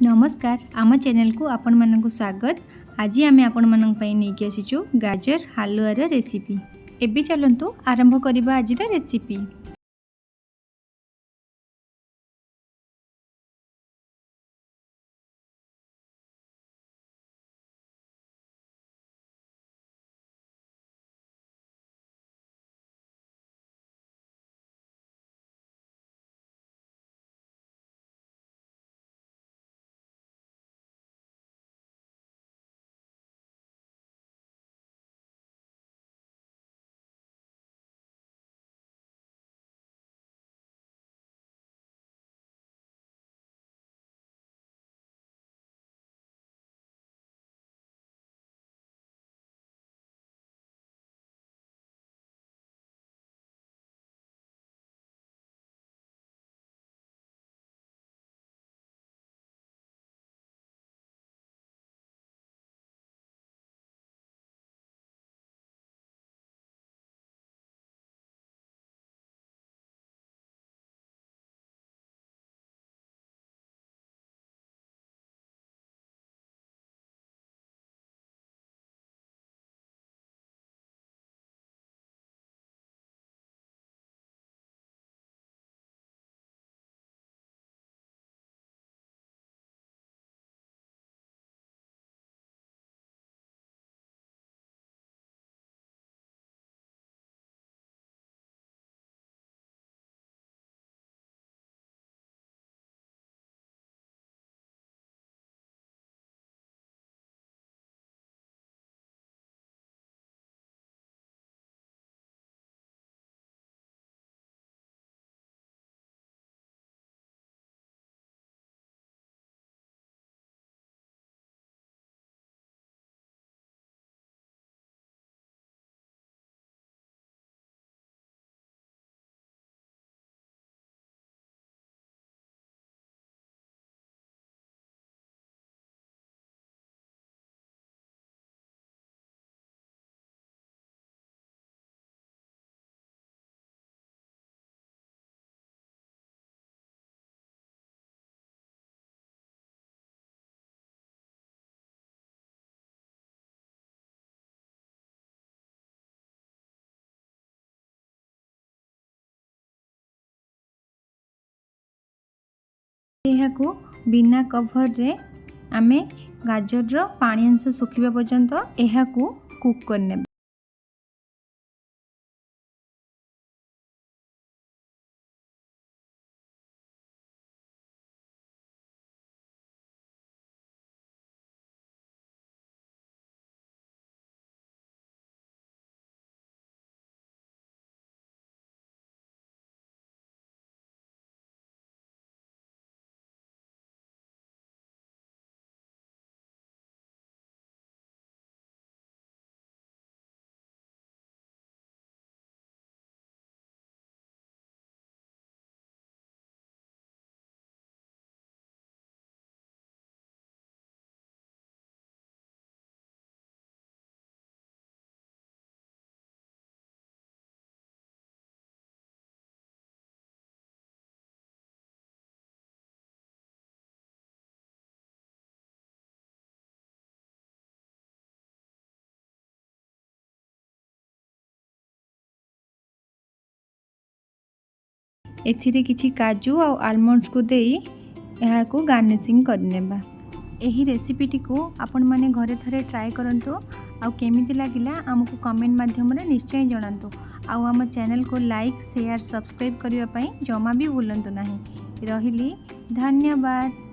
नमस्कार आम चैनल को आपण मानक स्वागत। आज आम आपण मानक नहीं आसीचु गाजर हालुआर रेसिपी। एबे चलंतु आरंभ करिबा आज रेसिपी। यह को बिना कवर रे आमे गाजर पानी अंश सुखिबा पर्यंत यह को कुक करने। एथिरे किछि काजू और आलमंड्स को देई यहा को गार्निशिंग करनेबा। एही रेसिपीटी को आपण माने घरे थरे ट्राई करंतो आ केमिति लागिला हमकु कमेंट माध्यम रे निश्चय जणांतो। आ हम चैनल को लाइक शेयर सब्सक्राइब करिवा पई जमा भी भूलंतो नाही। रहिली धन्यवाद।